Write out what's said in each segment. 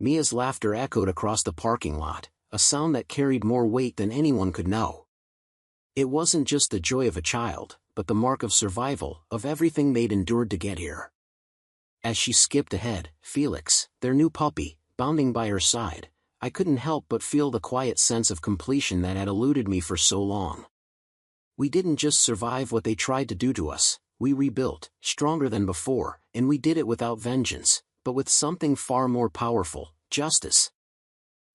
Mia's laughter echoed across the parking lot, a sound that carried more weight than anyone could know. It wasn't just the joy of a child, but the mark of survival, of everything they'd endured to get here. As she skipped ahead, Felix, their new puppy, bounding by her side, I couldn't help but feel the quiet sense of completion that had eluded me for so long. We didn't just survive what they tried to do to us, we rebuilt, stronger than before, and we did it without vengeance, but with something far more powerful, justice.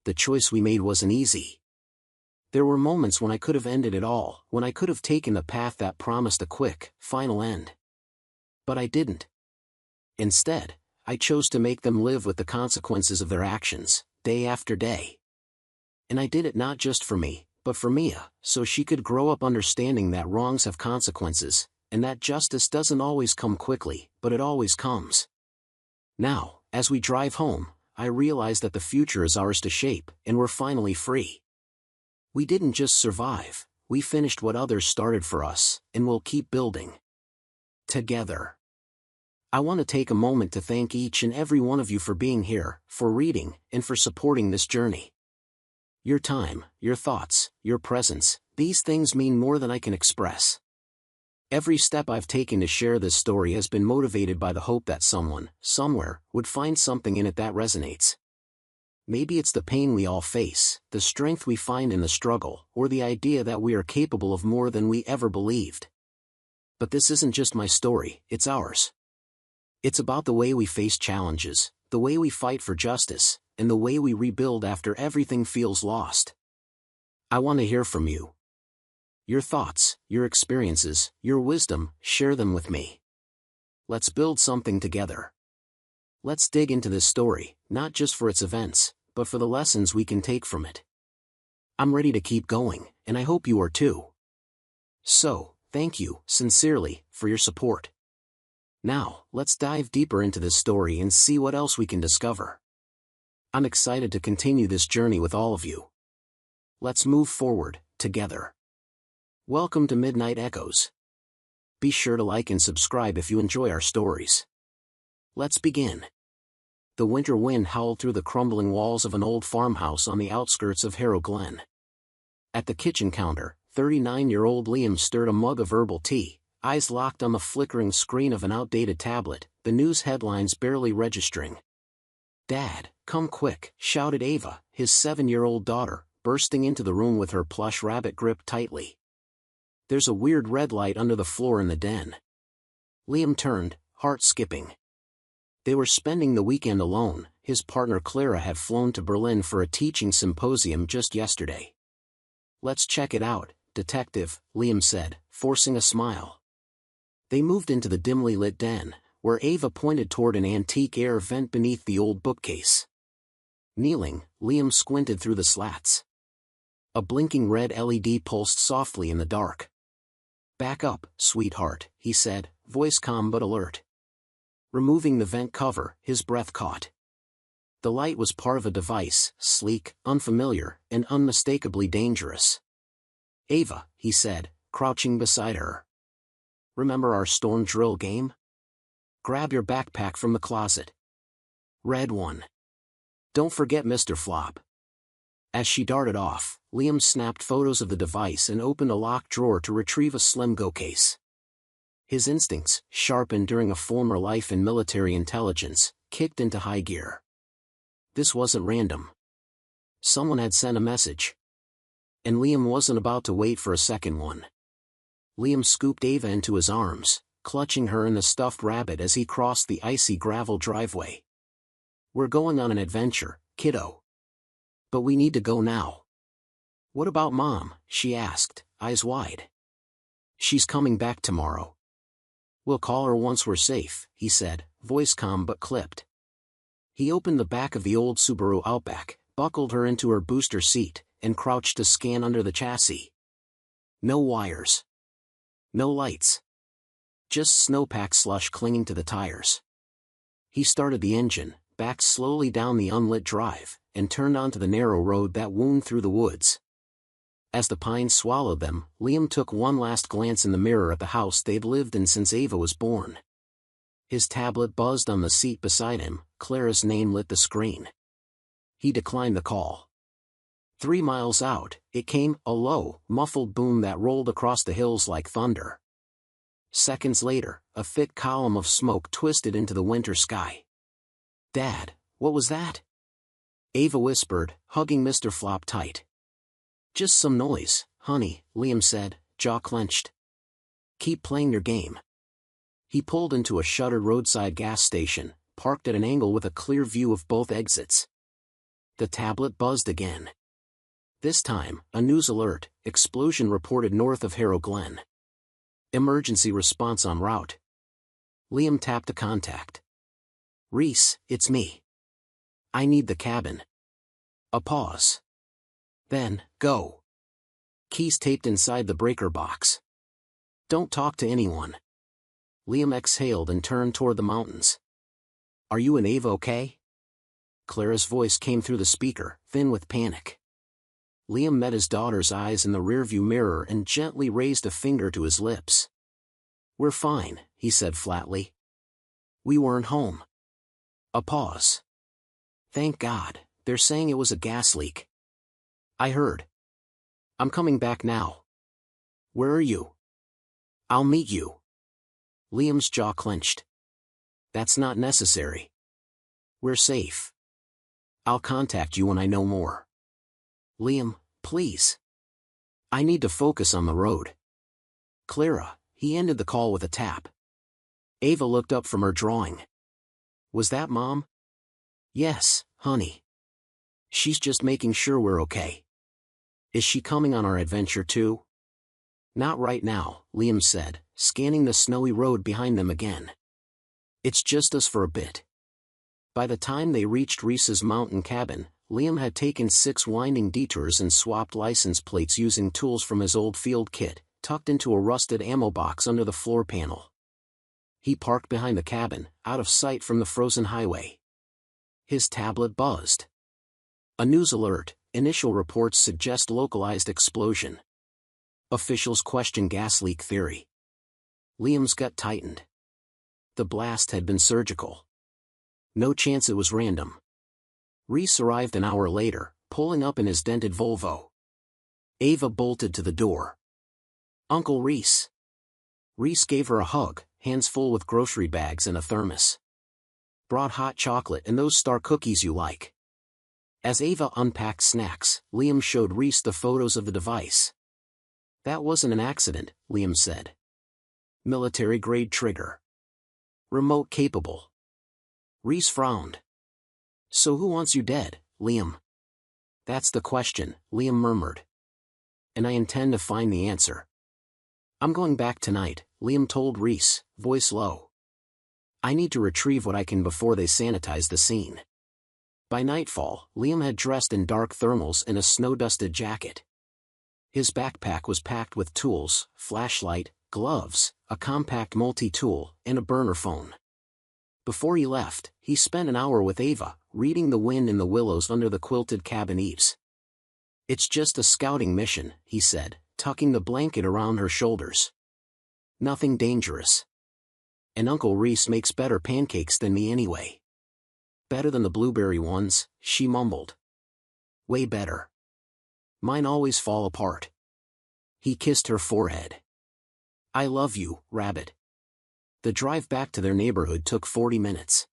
The choice we made wasn't easy. There were moments when I could have ended it all, when I could have taken the path that promised a quick, final end. But I didn't. Instead, I chose to make them live with the consequences of their actions, day after day. And I did it not just for me, but for Mia, so she could grow up understanding that wrongs have consequences, and that justice doesn't always come quickly, but it always comes. Now, as we drive home, I realize that the future is ours to shape, and we're finally free. We didn't just survive, we finished what others started for us, and we'll keep building. Together. I want to take a moment to thank each and every one of you for being here, for reading, and for supporting this journey. Your time, your thoughts, your presence, these things mean more than I can express. Every step I've taken to share this story has been motivated by the hope that someone, somewhere, would find something in it that resonates. Maybe it's the pain we all face, the strength we find in the struggle, or the idea that we are capable of more than we ever believed. But this isn't just my story, it's ours. It's about the way we face challenges, the way we fight for justice, and the way we rebuild after everything feels lost. I want to hear from you. Your thoughts, your experiences, your wisdom, share them with me. Let's build something together. Let's dig into this story, not just for its events, but for the lessons we can take from it. I'm ready to keep going, and I hope you are too. So, thank you, sincerely, for your support. Now, let's dive deeper into this story and see what else we can discover. I'm excited to continue this journey with all of you. Let's move forward, together. Welcome to Midnight Echoes. Be sure to like and subscribe if you enjoy our stories. Let's begin. The winter wind howled through the crumbling walls of an old farmhouse on the outskirts of Harrow Glen. At the kitchen counter, 39-year-old Liam stirred a mug of herbal tea, eyes locked on the flickering screen of an outdated tablet, the news headlines barely registering. "Dad, come quick," shouted Ava, his 7-year-old daughter, bursting into the room with her plush rabbit gripped tightly. "There's a weird red light under the floor in the den." Liam turned, heart skipping. They were spending the weekend alone. His partner Clara had flown to Berlin for a teaching symposium just yesterday. "Let's check it out, Detective," Liam said, forcing a smile. They moved into the dimly lit den, where Ava pointed toward an antique air vent beneath the old bookcase. Kneeling, Liam squinted through the slats. A blinking red LED pulsed softly in the dark. "Back up, sweetheart," he said, voice calm but alert. Removing the vent cover, his breath caught. The light was part of a device, sleek, unfamiliar, and unmistakably dangerous. "Ava," he said, crouching beside her. "Remember our storm drill game? Grab your backpack from the closet. Red one. Don't forget Mr. Flop." As she darted off, Liam snapped photos of the device and opened a locked drawer to retrieve a slim go case. His instincts, sharpened during a former life in military intelligence, kicked into high gear. This wasn't random. Someone had sent a message. And Liam wasn't about to wait for a second one. Liam scooped Ava into his arms, clutching her in the stuffed rabbit as he crossed the icy gravel driveway. "We're going on an adventure, kiddo. But we need to go now." "What about Mom?" she asked, eyes wide. "She's coming back tomorrow. We'll call her once we're safe," he said, voice calm but clipped. He opened the back of the old Subaru Outback, buckled her into her booster seat, and crouched to scan under the chassis. No wires. No lights. Just snowpack slush clinging to the tires. He started the engine, backed slowly down the unlit drive, and turned onto the narrow road that wound through the woods. As the pines swallowed them, Liam took one last glance in the mirror at the house they'd lived in since Ava was born. His tablet buzzed on the seat beside him, Clara's name lit the screen. He declined the call. 3 miles out, it came, a low, muffled boom that rolled across the hills like thunder. Seconds later, a thick column of smoke twisted into the winter sky. "Dad, what was that?" Ava whispered, hugging Mr. Flop tight. "Just some noise, honey," Liam said, jaw clenched. "Keep playing your game." He pulled into a shuttered roadside gas station, parked at an angle with a clear view of both exits. The tablet buzzed again. This time, a news alert: explosion reported north of Harrow Glen. Emergency response en route. Liam tapped a contact. "Reese, it's me. I need the cabin." A pause. Then, "Go." Keys taped inside the breaker box. "Don't talk to anyone." Liam exhaled and turned toward the mountains. "Are you and Ava okay?" Clara's voice came through the speaker, thin with panic. Liam met his daughter's eyes in the rearview mirror and gently raised a finger to his lips. "We're fine," he said flatly. "We weren't home." A pause. "Thank God, they're saying it was a gas leak." "I heard. I'm coming back now." "Where are you?" "I'll meet you." Liam's jaw clenched. "That's not necessary. We're safe. I'll contact you when I know more." "Liam, please. I need to focus on the road." "Clara," he ended the call with a tap. Ava looked up from her drawing. "Was that Mom?" "Yes, honey. She's just making sure we're okay." "Is she coming on our adventure too?" "Not right now," Liam said, scanning the snowy road behind them again. "It's just us for a bit." By the time they reached Reese's mountain cabin, Liam had taken 6 winding detours and swapped license plates using tools from his old field kit, tucked into a rusted ammo box under the floor panel. He parked behind the cabin, out of sight from the frozen highway. His tablet buzzed. A news alert: initial reports suggest localized explosion. Officials question gas leak theory. Liam's gut tightened. The blast had been surgical. No chance it was random. Reese arrived an hour later, pulling up in his dented Volvo. Ava bolted to the door. "Uncle Reese." Reese gave her a hug, hands full with grocery bags and a thermos. "Brought hot chocolate and those star cookies you like." As Ava unpacked snacks, Liam showed Reese the photos of the device. "That wasn't an accident," Liam said. "Military-grade trigger. Remote capable." Reese frowned. "So who wants you dead, Liam?" "That's the question," Liam murmured. "And I intend to find the answer." "I'm going back tonight," Liam told Reese, voice low. "I need to retrieve what I can before they sanitize the scene." By nightfall, Liam had dressed in dark thermals and a snow-dusted jacket. His backpack was packed with tools, flashlight, gloves, a compact multi-tool, and a burner phone. Before he left, he spent an hour with Ava, reading the wind in the willows under the quilted cabin eaves. "It's just a scouting mission," he said, tucking the blanket around her shoulders. "Nothing dangerous. And Uncle Reese makes better pancakes than me anyway." "Better than the blueberry ones," she mumbled. "Way better. Mine always fall apart." He kissed her forehead. "I love you, Rabbit." The drive back to their neighborhood took 40 minutes.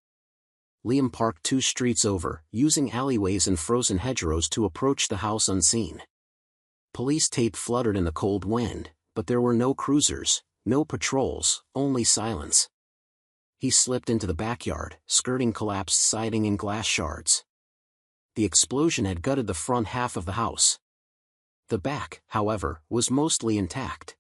Liam parked 2 streets over, using alleyways and frozen hedgerows to approach the house unseen. Police tape fluttered in the cold wind, but there were no cruisers, no patrols, only silence. He slipped into the backyard, skirting collapsed siding and glass shards. The explosion had gutted the front half of the house. The back, however, was mostly intact.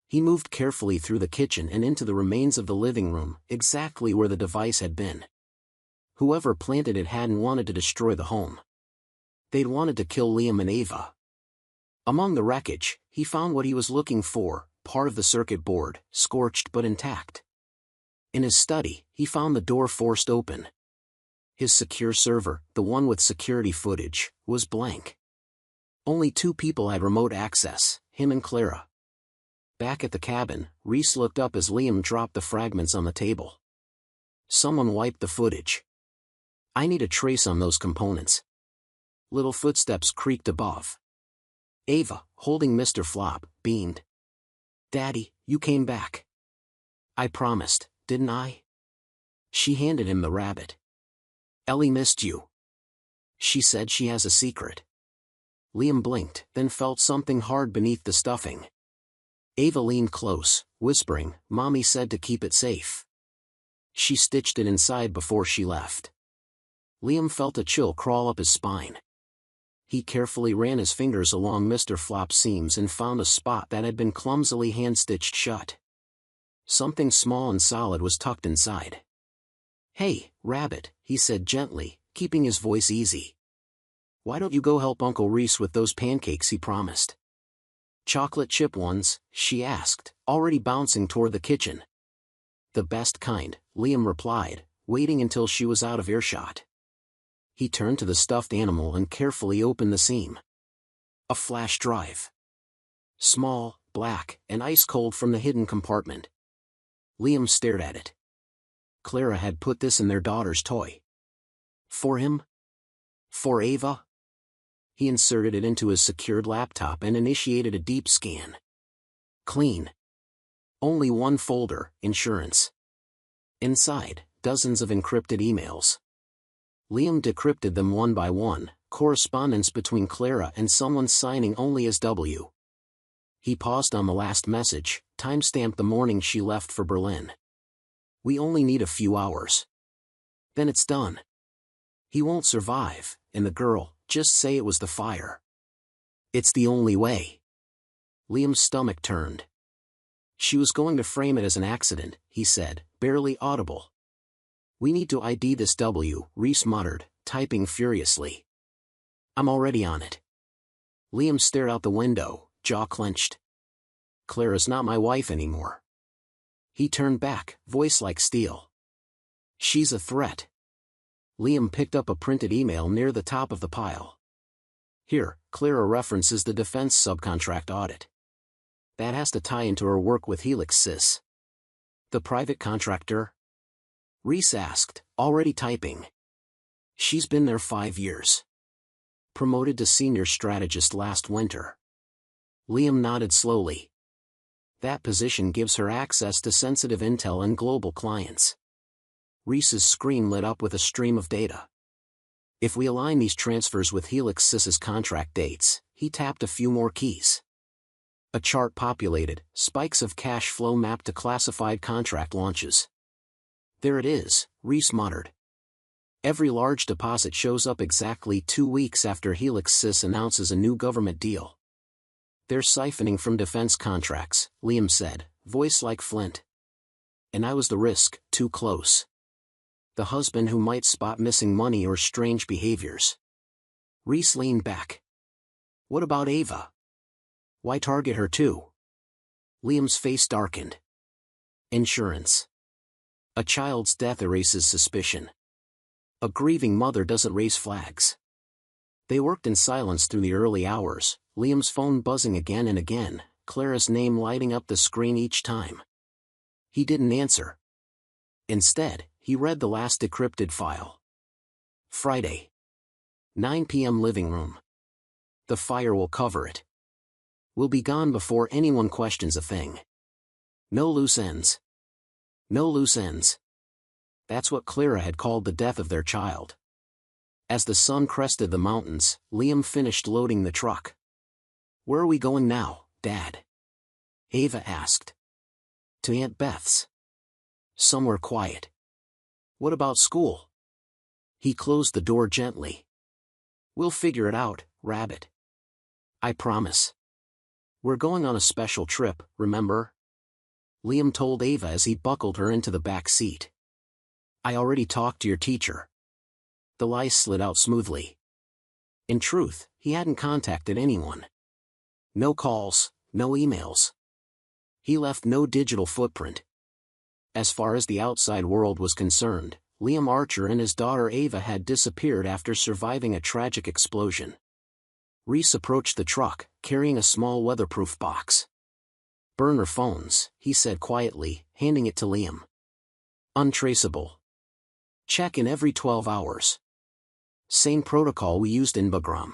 He moved carefully through the kitchen and into the remains of the living room, exactly where the device had been. Whoever planted it hadn't wanted to destroy the home. They'd wanted to kill Liam and Ava. Among the wreckage, he found what he was looking for, part of the circuit board, scorched but intact. In his study, he found the door forced open. His secure server, the one with security footage, was blank. Only 2 people had remote access, him and Clara. Back at the cabin, Reese looked up as Liam dropped the fragments on the table. "Someone wiped the footage. I need a trace on those components." Little footsteps creaked above. Ava, holding Mr. Flop, beamed. "Daddy, you came back." "I promised, didn't I?" She handed him the rabbit. "Ellie missed you. She said she has a secret." Liam blinked, then felt something hard beneath the stuffing. Ava leaned close, whispering, "Mommy said to keep it safe." She stitched it inside before she left. Liam felt a chill crawl up his spine. He carefully ran his fingers along Mr. Flop's seams and found a spot that had been clumsily hand-stitched shut. Something small and solid was tucked inside. "Hey, Rabbit," he said gently, keeping his voice easy. "Why don't you go help Uncle Reese with those pancakes he promised?" "Chocolate chip ones?" she asked, already bouncing toward the kitchen. "The best kind," Liam replied, waiting until she was out of earshot. He turned to the stuffed animal and carefully opened the seam. A flash drive. Small, black, and ice-cold from the hidden compartment. Liam stared at it. Clara had put this in their daughter's toy. For him? For Ava? He inserted it into his secured laptop and initiated a deep scan. Clean. Only one folder, insurance. Inside, dozens of encrypted emails. Liam decrypted them one by one, correspondence between Clara and someone signing only as W. He paused on the last message, timestamped the morning she left for Berlin. "We only need a few hours. Then it's done. He won't survive, and the girl, just say it was the fire. It's the only way." Liam's stomach turned. "She was going to frame it as an accident," he said, barely audible. "We need to ID this W," Reese muttered, typing furiously. "I'm already on it." Liam stared out the window, jaw clenched. "Clara's not my wife anymore." He turned back, voice like steel. "She's a threat." Liam picked up a printed email near the top of the pile. "Here, Clara references the defense subcontract audit. That has to tie into her work with Helix Sys." "The private contractor?" Reese asked, already typing. "She's been there 5 years. Promoted to senior strategist last winter." Liam nodded slowly. "That position gives her access to sensitive intel and global clients." Reese's screen lit up with a stream of data. "If we align these transfers with Helix Sys's contract dates," he tapped a few more keys. A chart populated, spikes of cash flow mapped to classified contract launches. "There it is," Reese muttered. "Every large deposit shows up exactly 2 weeks after Helix Sys announces a new government deal." "They're siphoning from defense contracts," Liam said, voice like flint. "And I was the risk, too close. The husband who might spot missing money or strange behaviors." Reese leaned back. "What about Ava? Why target her too?" Liam's face darkened. "Insurance. A child's death erases suspicion. A grieving mother doesn't raise flags." They worked in silence through the early hours, Liam's phone buzzing again and again, Clara's name lighting up the screen each time. He didn't answer. Instead, he read the last decrypted file. Friday. 9 p.m. living room. The fire will cover it. We'll be gone before anyone questions a thing. No loose ends. No loose ends. That's what Clara had called the death of their child. As the sun crested the mountains, Liam finished loading the truck. "Where are we going now, Dad?" Ava asked. "To Aunt Beth's. Somewhere quiet." "What about school?" He closed the door gently. "We'll figure it out, Rabbit. I promise. We're going on a special trip, remember?" Liam told Ava as he buckled her into the back seat. "I already talked to your teacher." The lie slid out smoothly. In truth, he hadn't contacted anyone. No calls, no emails. He left no digital footprint. As far as the outside world was concerned, Liam Archer and his daughter Ava had disappeared after surviving a tragic explosion. Reese approached the truck, carrying a small weatherproof box. "Burner phones," he said quietly, handing it to Liam. "Untraceable. Check in every 12 hours. Same protocol we used in Bagram.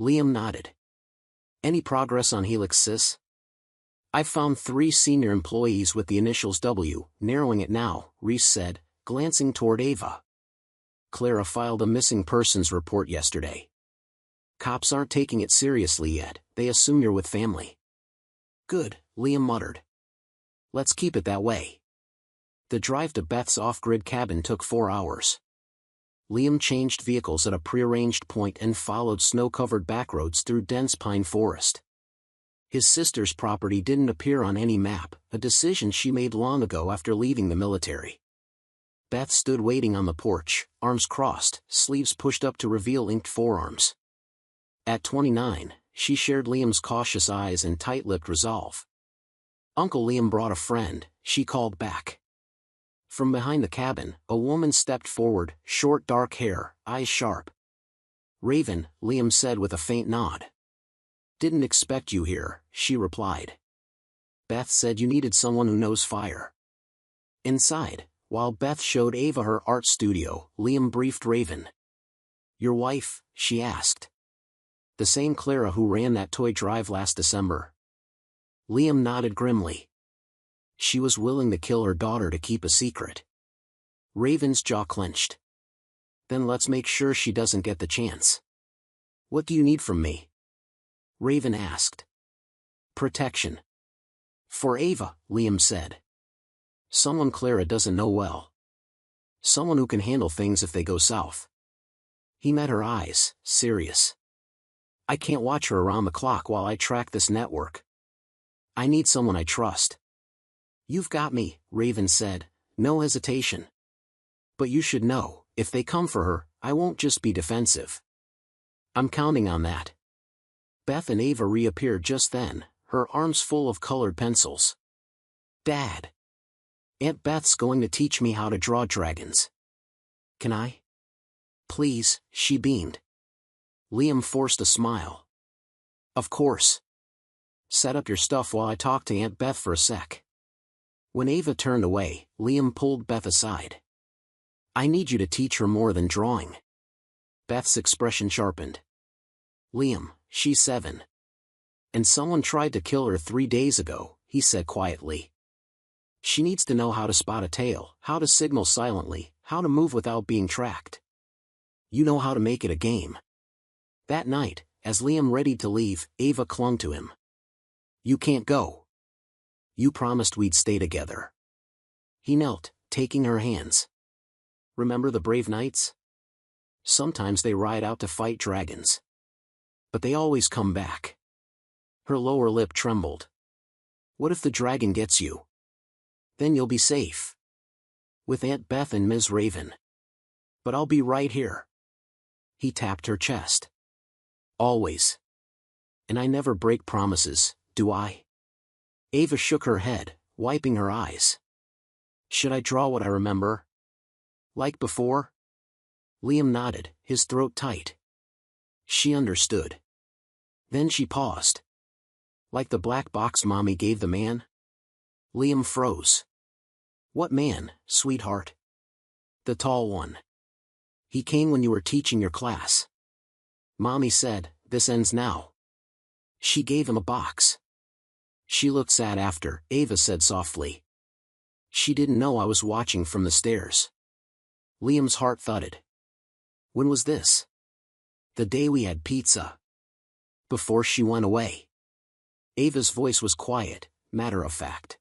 Liam nodded. Any progress on Helix Sis? I've found 3 senior employees with the initials W, narrowing it now, Reese said, glancing toward Ava. Clara filed a missing persons report yesterday. Cops aren't taking it seriously yet, they assume you're with family. Good, Liam muttered. Let's keep it that way. The drive to Beth's off-grid cabin took 4 hours. Liam changed vehicles at a prearranged point and followed snow-covered backroads through dense pine forest. His sister's property didn't appear on any map, a decision she made long ago after leaving the military. Beth stood waiting on the porch, arms crossed, sleeves pushed up to reveal inked forearms. At 29, she shared Liam's cautious eyes and tight-lipped resolve. Uncle Liam brought a friend, she called back. From behind the cabin, a woman stepped forward, short dark hair, eyes sharp. Raven, Liam said with a faint nod. Didn't expect you here, she replied. Beth said you needed someone who knows fire. Inside, while Beth showed Ava her art studio, Liam briefed Raven. Your wife, she asked. The same Clara who ran that toy drive last December. Liam nodded grimly. She was willing to kill her daughter to keep a secret. Raven's jaw clenched. Then let's make sure she doesn't get the chance. What do you need from me? Raven asked. Protection. For Ava, Liam said. Someone Clara doesn't know well. Someone who can handle things if they go south. He met her eyes, serious. I can't watch her around the clock while I track this network. I need someone I trust. You've got me, Raven said, no hesitation. But you should know, if they come for her, I won't just be defensive. I'm counting on that. Beth and Ava reappeared just then, her arms full of colored pencils. Dad. Aunt Beth's going to teach me how to draw dragons. Can I? Please, she beamed. Liam forced a smile. Of course. Set up your stuff while I talk to Aunt Beth for a sec. When Ava turned away, Liam pulled Beth aside. I need you to teach her more than drawing. Beth's expression sharpened. Liam, she's 7. And someone tried to kill her 3 days ago, he said quietly. She needs to know how to spot a tail, how to signal silently, how to move without being tracked. You know how to make it a game. That night, as Liam readied to leave, Ava clung to him. You can't go. You promised we'd stay together. He knelt, taking her hands. Remember the brave knights? Sometimes they ride out to fight dragons. But they always come back. Her lower lip trembled. What if the dragon gets you? Then you'll be safe. With Aunt Beth and Ms. Raven. But I'll be right here. He tapped her chest. Always. And I never break promises, do I? Ava shook her head, wiping her eyes. Should I draw what I remember? Like before? Liam nodded, his throat tight. She understood. Then she paused. Like the black box Mommy gave the man? Liam froze. What man, sweetheart? The tall one. He came when you were teaching your class. Mommy said, this ends now. She gave him a box. She looked sad after, Ava said softly. She didn't know I was watching from the stairs. Liam's heart thudded. When was this? The day we had pizza. Before she went away. Ava's voice was quiet, matter-of-fact.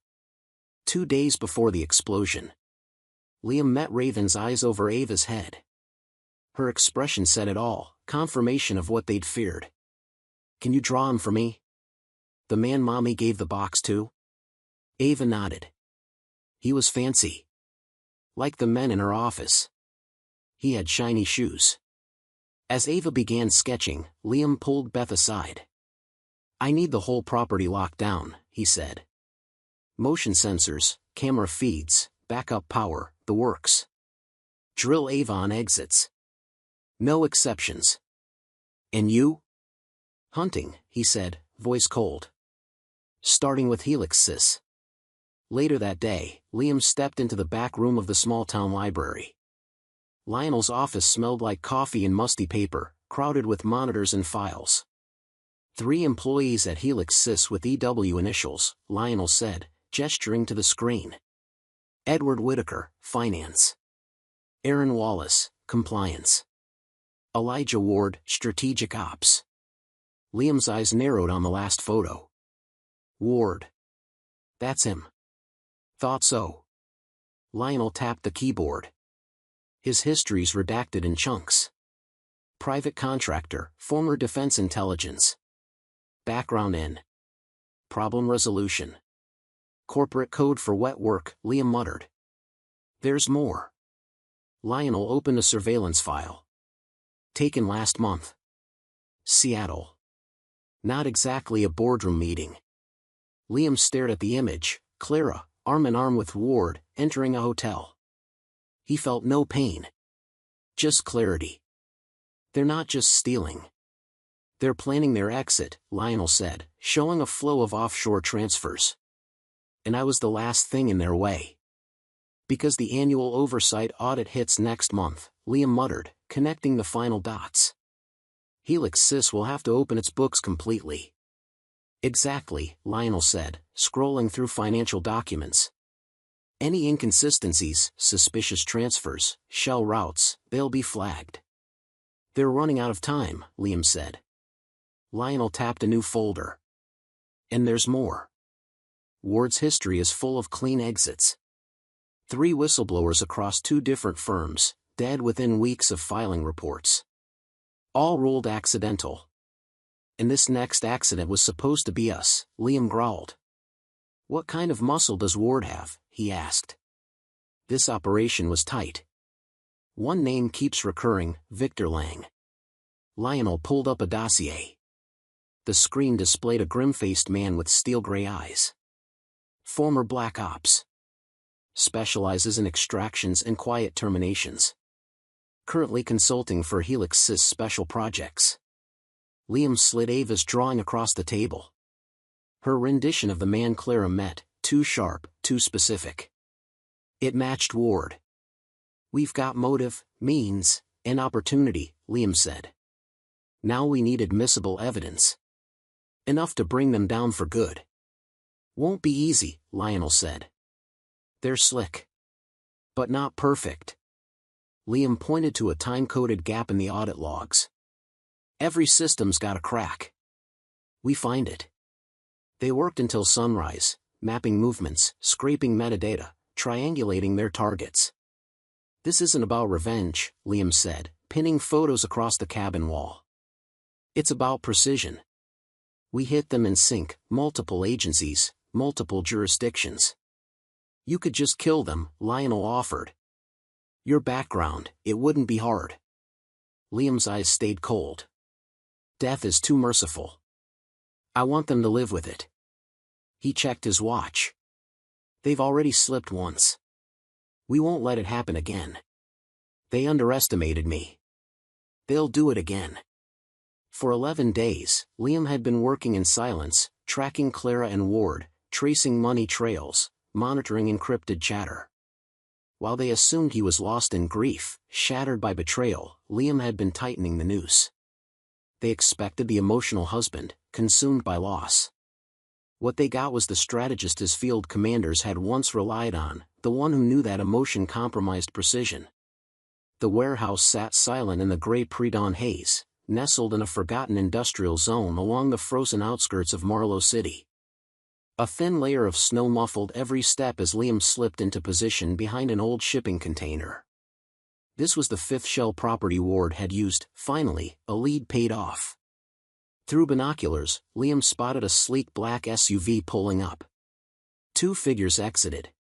2 days before the explosion. Liam met Raven's eyes over Ava's head. Her expression said it all, confirmation of what they'd feared. Can you draw him for me? The man Mommy gave the box to? Ava nodded. He was fancy. Like the men in her office. He had shiny shoes. As Ava began sketching, Liam pulled Beth aside. I need the whole property locked down, he said. Motion sensors, camera feeds, backup power, the works. Drill Ava on exits. No exceptions. And you? Hunting, he said, voice cold. Starting with Helix Sis. Later that day, Liam stepped into the back room of the small-town library. Lionel's office smelled like coffee and musty paper, crowded with monitors and files. 3 employees at Helix Sys with EW initials, Lionel said, gesturing to the screen. Edward Whitaker, Finance. Aaron Wallace, Compliance. Elijah Ward, Strategic Ops. Liam's eyes narrowed on the last photo. Ward. That's him. Thought so. Lionel tapped the keyboard. His history's redacted in chunks. Private contractor, former defense intelligence. Background in problem resolution. Corporate code for wet work, Liam muttered. There's more. Lionel opened a surveillance file. Taken last month. Seattle. Not exactly a boardroom meeting. Liam stared at the image, Clara, arm in arm with Ward, entering a hotel. He felt no pain. Just clarity. They're not just stealing. They're planning their exit, Lionel said, showing a flow of offshore transfers. And I was the last thing in their way. Because the annual oversight audit hits next month, Liam muttered, connecting the final dots. Helix Sys will have to open its books completely. Exactly, Lionel said, scrolling through financial documents. Any inconsistencies, suspicious transfers, shell routes, they'll be flagged. They're running out of time, Liam said. Lionel tapped a new folder. And there's more. Ward's history is full of clean exits. 3 whistleblowers across 2 different firms, dead within weeks of filing reports. All ruled accidental. And this next accident was supposed to be us, Liam growled. What kind of muscle does Ward have? He asked. This operation was tight. One name keeps recurring, Victor Lang. Lionel pulled up a dossier. The screen displayed a grim-faced man with steel-gray eyes. Former Black Ops. Specializes in extractions and quiet terminations. Currently consulting for Helix Sys special projects. Liam slid Ava's drawing across the table. Her rendition of the man Clara met, too sharp, too specific. It matched Ward. We've got motive, means, and opportunity, Liam said. Now we need admissible evidence. Enough to bring them down for good. Won't be easy, Lionel said. They're slick. But not perfect. Liam pointed to a time-coded gap in the audit logs. Every system's got a crack. We find it. They worked until sunrise, mapping movements, scraping metadata, triangulating their targets. This isn't about revenge, Liam said, pinning photos across the cabin wall. It's about precision. We hit them in sync, multiple agencies, multiple jurisdictions. You could just kill them, Lionel offered. Your background, it wouldn't be hard. Liam's eyes stayed cold. Death is too merciful. I want them to live with it. He checked his watch. They've already slipped once. We won't let it happen again. They underestimated me. They'll do it again. For 11 days, Liam had been working in silence, tracking Clara and Ward, tracing money trails, monitoring encrypted chatter. While they assumed he was lost in grief, shattered by betrayal, Liam had been tightening the noose. They expected the emotional husband, consumed by loss. What they got was the strategist his field commanders had once relied on, the one who knew that emotion compromised precision. The warehouse sat silent in the gray pre-dawn haze, nestled in a forgotten industrial zone along the frozen outskirts of Marlow City. A thin layer of snow muffled every step as Liam slipped into position behind an old shipping container. This was the 5th shell property Ward had used. Finally, a lead paid off. Through binoculars, Liam spotted a sleek black SUV pulling up. 2 figures exited.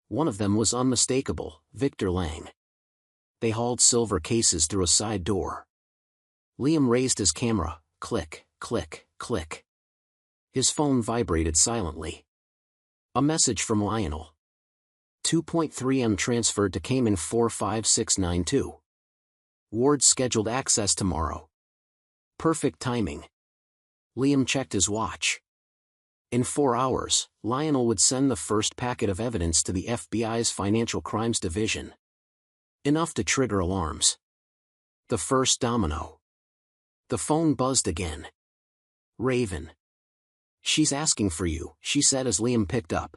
One of them was unmistakable, Victor Lang. They hauled silver cases through a side door. Liam raised his camera, click, click, click. His phone vibrated silently. A message from Lionel. 2.3 M transferred to Cayman 45692. Ward scheduled access tomorrow. Perfect timing. Liam checked his watch. In 4 hours, Lionel would send the first packet of evidence to the FBI's Financial Crimes Division. Enough to trigger alarms. The first domino. The phone buzzed again. Raven. She's asking for you, she said as Liam picked up.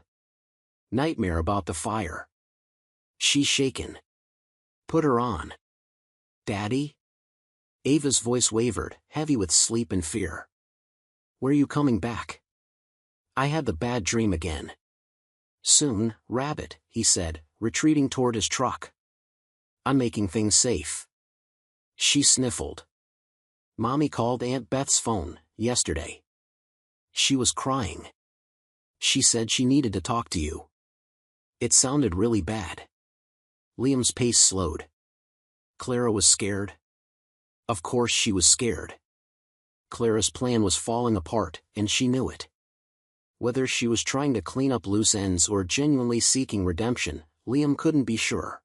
Nightmare about the fire. She's shaken. Put her on. Daddy? Ava's voice wavered, heavy with sleep and fear. Where you coming back? I had the bad dream again. Soon, Rabbit, he said, retreating toward his truck. I'm making things safe. She sniffled. Mommy called Aunt Beth's phone yesterday. She was crying. She said she needed to talk to you. It sounded really bad. Liam's pace slowed. Clara was scared. Of course she was scared. Clara's plan was falling apart, and she knew it. Whether she was trying to clean up loose ends or genuinely seeking redemption, Liam couldn't be sure.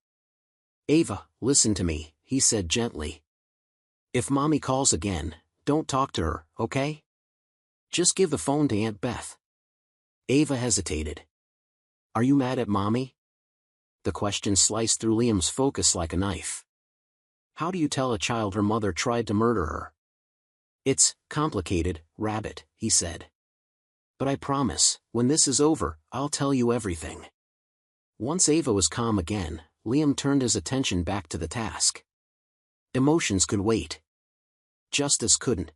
Ava, listen to me, he said gently. If Mommy calls again, don't talk to her, okay? Just give the phone to Aunt Beth. Ava hesitated. Are you mad at Mommy? The question sliced through Liam's focus like a knife. How do you tell a child her mother tried to murder her? It's complicated, Rabbit, he said. But I promise, when this is over, I'll tell you everything. Once Ava was calm again, Liam turned his attention back to the task. Emotions could wait. Justice couldn't.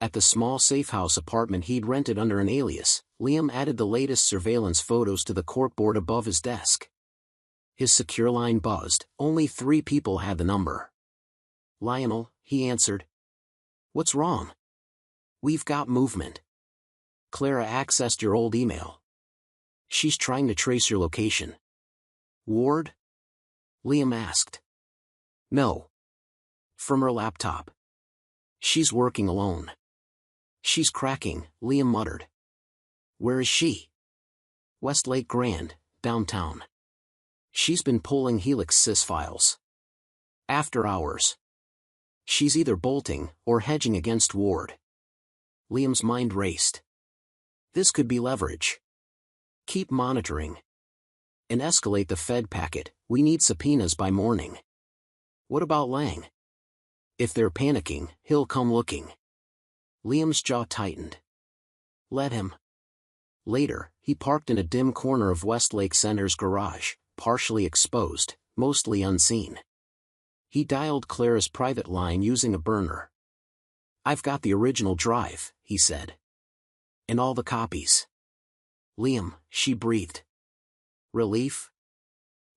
At the small safe-house apartment he'd rented under an alias, Liam added the latest surveillance photos to the corkboard above his desk. His secure line buzzed. Only 3 people had the number. Lionel, he answered. What's wrong? We've got movement. Clara accessed your old email. She's trying to trace your location. Ward? Liam asked. No. From her laptop. She's working alone. She's cracking, Liam muttered. Where is she? Westlake Grand, downtown. She's been pulling Helix Sys files. After hours. She's either bolting or hedging against Ward. Liam's mind raced. This could be leverage. Keep monitoring. And escalate the Fed packet. We need subpoenas by morning. What about Lang? If they're panicking, he'll come looking. Liam's jaw tightened. Let him. Later, he parked in a dim corner of Westlake Center's garage, partially exposed, mostly unseen. He dialed Clara's private line using a burner. I've got the original drive, he said. And all the copies. Liam, she breathed. Relief?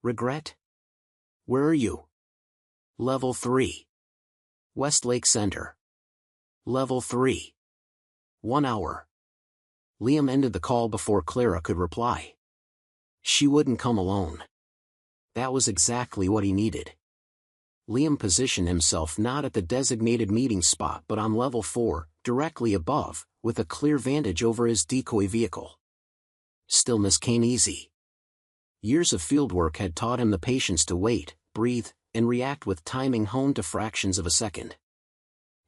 Regret? Where are you? Level 3. Westlake Center. Level 3. 1 hour. Liam ended the call before Clara could reply. She wouldn't come alone. That was exactly what he needed. Liam positioned himself not at the designated meeting spot but on level 4, directly above, with a clear vantage over his decoy vehicle. Stillness came easy. Years of fieldwork had taught him the patience to wait, breathe, and react with timing honed to fractions of a second.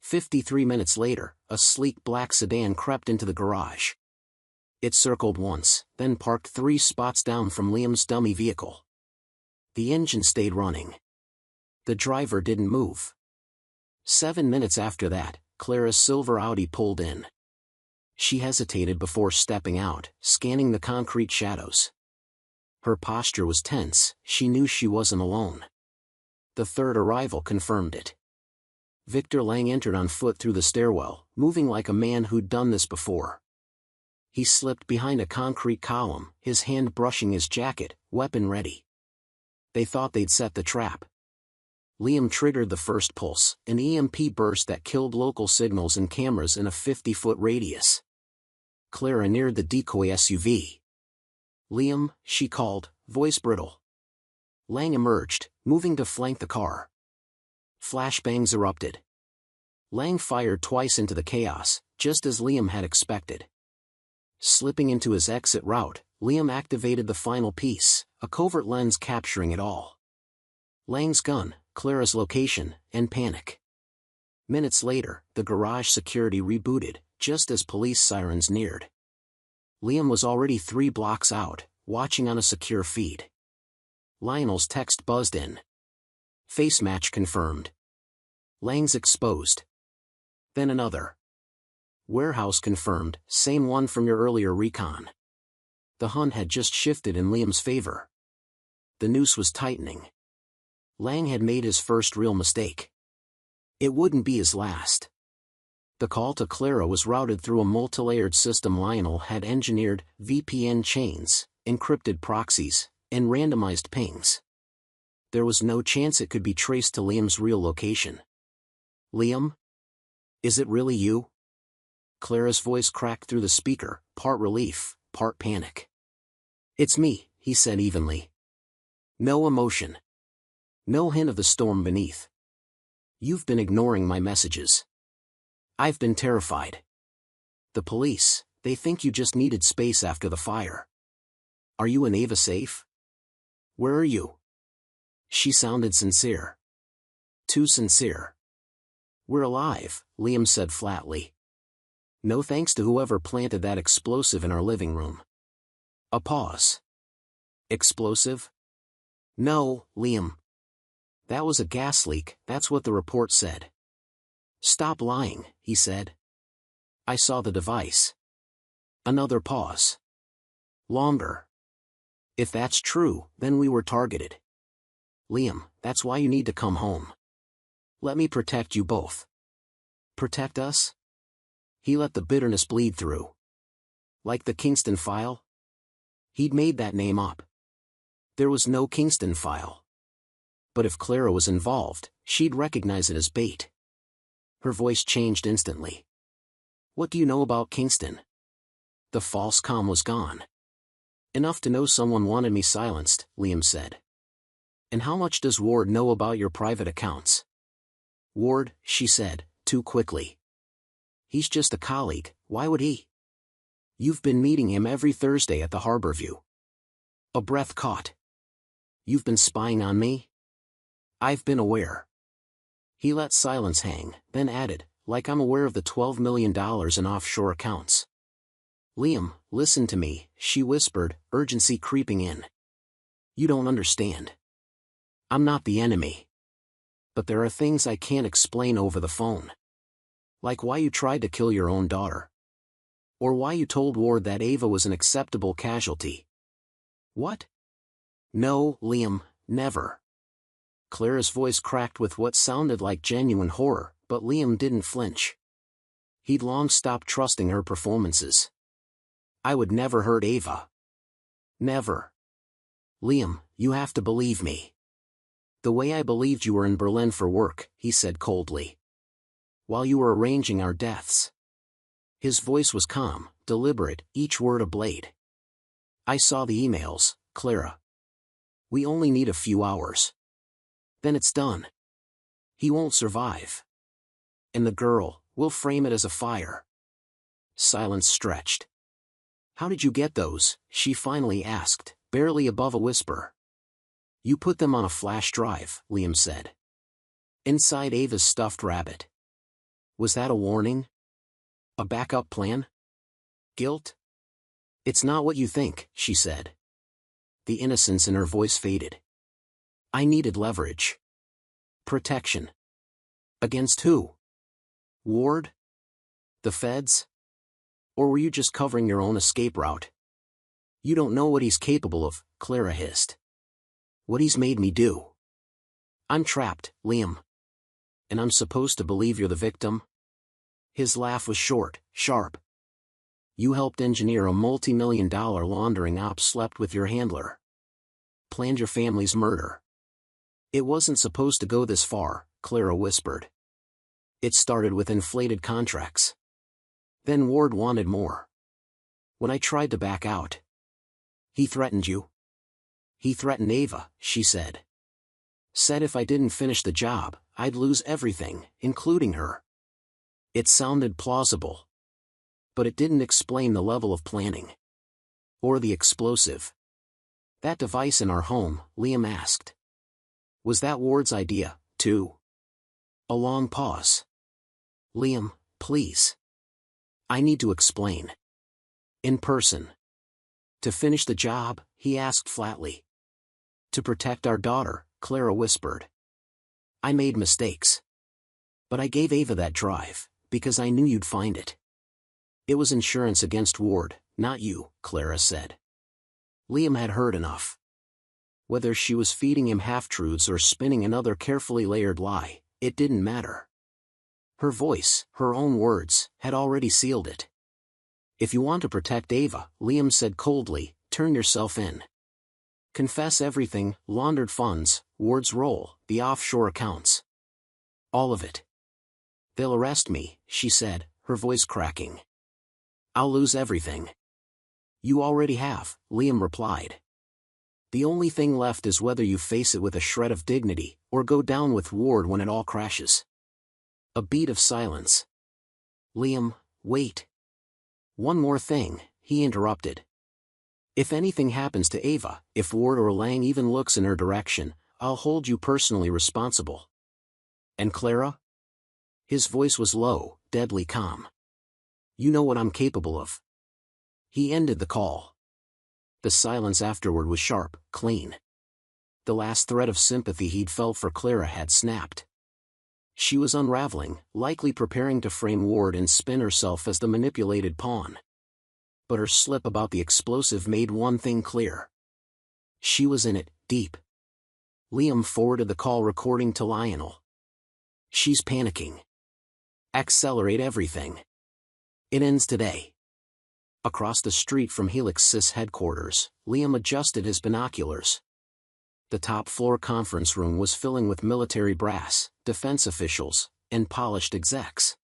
53 minutes later, a sleek black sedan crept into the garage. It circled once, then parked 3 spots down from Liam's dummy vehicle. The engine stayed running. The driver didn't move. 7 minutes after that, Clara's silver Audi pulled in. She hesitated before stepping out, scanning the concrete shadows. Her posture was tense, she knew she wasn't alone. The third arrival confirmed it. Victor Lang entered on foot through the stairwell, moving like a man who'd done this before. He slipped behind a concrete column, his hand brushing his jacket, weapon ready. They thought they'd set the trap. Liam triggered the first pulse, an EMP burst that killed local signals and cameras in a 50-foot radius. Clara neared the decoy SUV. Liam, she called, voice brittle. Lang emerged, moving to flank the car. Flashbangs erupted. Lang fired twice into the chaos, just as Liam had expected. Slipping into his exit route, Liam activated the final piece, a covert lens capturing it all. Lang's gun, Clara's location, and panic. Minutes later, the garage security rebooted, just as police sirens neared. Liam was already 3 blocks out, watching on a secure feed. Lionel's text buzzed in. Face match confirmed. Lang's exposed. Then another. Warehouse confirmed, same one from your earlier recon. The hunt had just shifted in Liam's favor. The noose was tightening. Lang had made his first real mistake. It wouldn't be his last. The call to Clara was routed through a multilayered system Lionel had engineered: VPN chains, encrypted proxies, and randomized pings. There was no chance it could be traced to Liam's real location. "Liam? Is it really you?" Clara's voice cracked through the speaker, part relief, part panic. "It's me," he said evenly. No emotion. No hint of the storm beneath. "You've been ignoring my messages. I've been terrified. The police, they think you just needed space after the fire. Are you and Ava safe? Where are you?" She sounded sincere. Too sincere. "We're alive," Liam said flatly. "No thanks to whoever planted that explosive in our living room." A pause. "Explosive?" "No, Liam. That was a gas leak, that's what the report said." "Stop lying," he said. "I saw the device." Another pause. Longer. "If that's true, then we were targeted. Liam, that's why you need to come home. Let me protect you both." "Protect us?" He let the bitterness bleed through. Like the Kingston File? He'd made that name up. There was no Kingston File. But if Clara was involved, she'd recognize it as bait. Her voice changed instantly. "What do you know about Kingston?" The false calm was gone. "Enough to know someone wanted me silenced," Liam said. "And how much does Ward know about your private accounts?" "Ward," she said, too quickly. "He's just a colleague, why would he? You've been meeting him every Thursday at the Harborview." A breath caught. "You've been spying on me?" "I've been aware." He let silence hang, then added, "Like I'm aware of the $12 million in offshore accounts." "Liam, listen to me," she whispered, urgency creeping in. "You don't understand. I'm not the enemy. But there are things I can't explain over the phone. Like why you tried to kill your own daughter. Or why you told Ward that Ava was an acceptable casualty." "What?" "No, Liam, never." Clara's voice cracked with what sounded like genuine horror, but Liam didn't flinch. He'd long stopped trusting her performances. "I would never hurt Ava. Never. Liam, you have to believe me." "The way I believed you were in Berlin for work," he said coldly. "While you were arranging our deaths." His voice was calm, deliberate, each word a blade. "I saw the emails, Clara. We only need a few hours. Then it's done. He won't survive. And the girl, we'll frame it as a fire." Silence stretched. "How did you get those?" she finally asked, barely above a whisper. "You put them on a flash drive," Liam said. "Inside Ava's stuffed rabbit." Was that a warning? A backup plan? Guilt? "It's not what you think," she said. The innocence in her voice faded. "I needed leverage. Protection. Against who? Ward? The feds? Or were you just covering your own escape route?" "You don't know what he's capable of," Clara hissed. "What he's made me do. I'm trapped, Liam. And I'm supposed to believe you're the victim?" His laugh was short, sharp. "You helped engineer a multi-million-dollar laundering op, slept with your handler. Planned your family's murder. It wasn't supposed to go this far," Clara whispered. "It started with inflated contracts. Then Ward wanted more. When I tried to back out." "He threatened you?" "He threatened Ava," she said. "Said if I didn't finish the job, I'd lose everything, including her." It sounded plausible. But it didn't explain the level of planning. Or the explosive. "That device in our home," Liam asked. "Was that Ward's idea, too?" A long pause. "Liam, please. I need to explain. In person." "To finish the job?" he asked flatly. "To protect our daughter," Clara whispered. I made mistakes. But I gave Ava that drive, because I knew you'd find it. It was insurance against Ward, not you, Clara said. Liam had heard enough. Whether she was feeding him half-truths or spinning another carefully layered lie, it didn't matter. Her voice, her own words, had already sealed it. If you want to protect Ava, Liam said coldly, turn yourself in. Confess everything, laundered funds, Ward's role, the offshore accounts. All of it. They'll arrest me, she said, her voice cracking. I'll lose everything. You already have, Liam replied. The only thing left is whether you face it with a shred of dignity, or go down with Ward when it all crashes. A beat of silence. Liam, wait. One more thing, he interrupted. If anything happens to Ava, if Ward or Lang even looks in her direction, I'll hold you personally responsible. And Clara? His voice was low, deadly calm. You know what I'm capable of. He ended the call. The silence afterward was sharp, clean. The last thread of sympathy he'd felt for Clara had snapped. She was unraveling, likely preparing to frame Ward and spin herself as the manipulated pawn. But her slip about the explosive made one thing clear. She was in it, deep. Liam forwarded the call recording to Lionel. She's panicking. Accelerate everything. It ends today. Across the street from Helix Sys headquarters, Liam adjusted his binoculars. The top-floor conference room was filling with military brass, defense officials, and polished execs.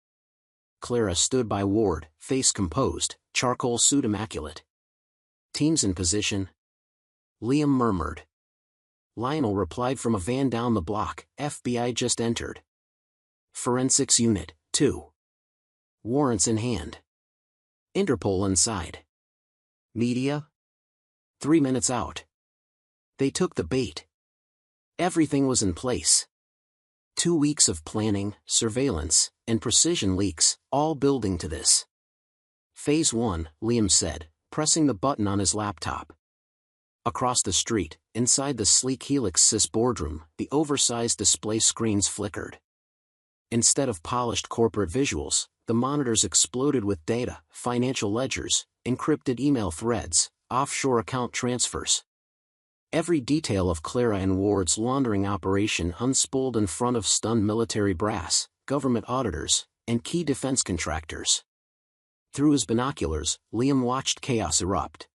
Clara stood by Ward, face composed, charcoal suit immaculate. Teams in position? Liam murmured. Lionel replied from a van down the block, FBI just entered. Forensics Unit, 2. Warrants in hand. Interpol inside. Media? 3 minutes out. They took the bait. Everything was in place. 2 weeks of planning, surveillance, and precision leaks, all building to this. Phase 1, Liam said, pressing the button on his laptop. Across the street, inside the sleek Helix Sys boardroom, the oversized display screens flickered. Instead of polished corporate visuals, the monitors exploded with data, financial ledgers, encrypted email threads, offshore account transfers. Every detail of Clara and Ward's laundering operation unspooled in front of stunned military brass, government auditors, and key defense contractors. Through his binoculars, Liam watched chaos erupt.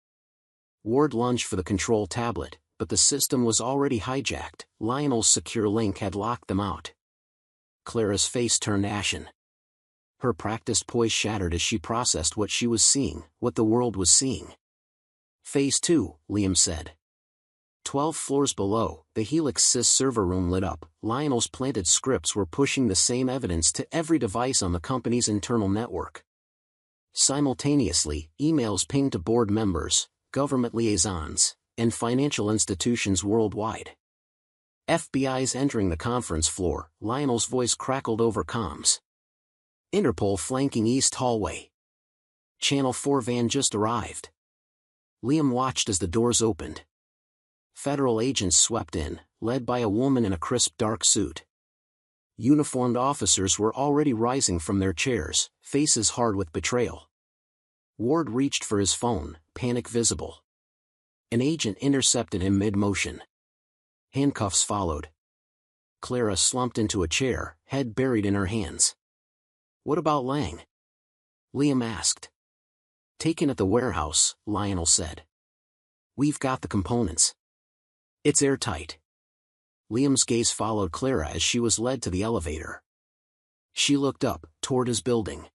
Ward lunged for the control tablet, but the system was already hijacked. Lionel's secure link had locked them out. Clara's face turned ashen. Her practiced poise shattered as she processed what she was seeing, what the world was seeing. Phase 2, Liam said. 12 floors below, the Helix Sys server room lit up. Lionel's planted scripts were pushing the same evidence to every device on the company's internal network. Simultaneously, emails pinged to board members, government liaisons, and financial institutions worldwide. FBI's entering the conference floor, Lionel's voice crackled over comms. Interpol flanking East Hallway. Channel 4 van just arrived. Liam watched as the doors opened. Federal agents swept in, led by a woman in a crisp dark suit. Uniformed officers were already rising from their chairs, faces hard with betrayal. Ward reached for his phone, panic visible. An agent intercepted him mid-motion. Handcuffs followed. Clara slumped into a chair, head buried in her hands. What about Lang? Liam asked. Taken at the warehouse, Lionel said. We've got the components. It's airtight. Liam's gaze followed Clara as she was led to the elevator. She looked up, toward his building.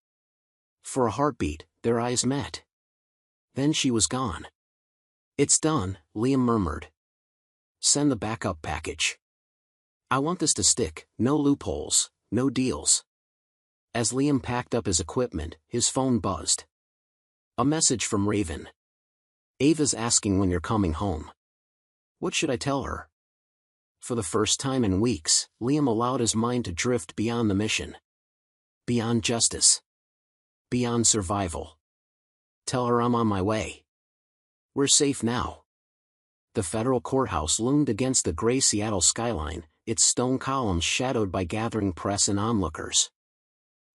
For a heartbeat, their eyes met. Then she was gone. It's done, Liam murmured. Send the backup package. I want this to stick, no loopholes, no deals. As Liam packed up his equipment, his phone buzzed. A message from Raven. Ava's asking when you're coming home. What should I tell her? For the first time in weeks, Liam allowed his mind to drift beyond the mission. Beyond justice. Beyond survival. Tell her I'm on my way. We're safe now. The federal courthouse loomed against the gray Seattle skyline, its stone columns shadowed by gathering press and onlookers.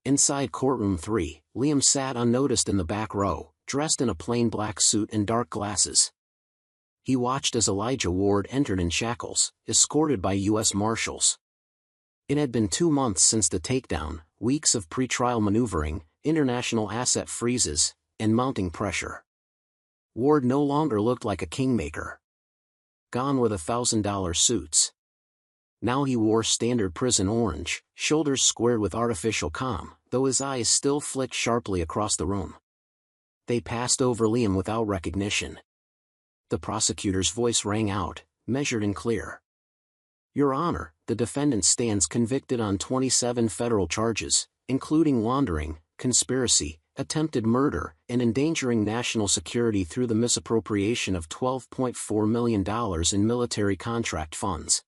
Inside courtroom 3, Liam sat unnoticed in the back row, dressed in a plain black suit and dark glasses. He watched as Elijah Ward entered in shackles, escorted by U.S. Marshals. It had been 2 months since the takedown, weeks of pre-trial maneuvering, international asset freezes, and mounting pressure. Ward no longer looked like a kingmaker. Gone were the $1,000 suits. Now he wore standard prison orange, shoulders squared with artificial calm, though his eyes still flicked sharply across the room. They passed over Liam without recognition. The prosecutor's voice rang out, measured and clear. Your Honor, the defendant stands convicted on 27 federal charges, including laundering, conspiracy, attempted murder, and endangering national security through the misappropriation of $12.4 million in military contract funds.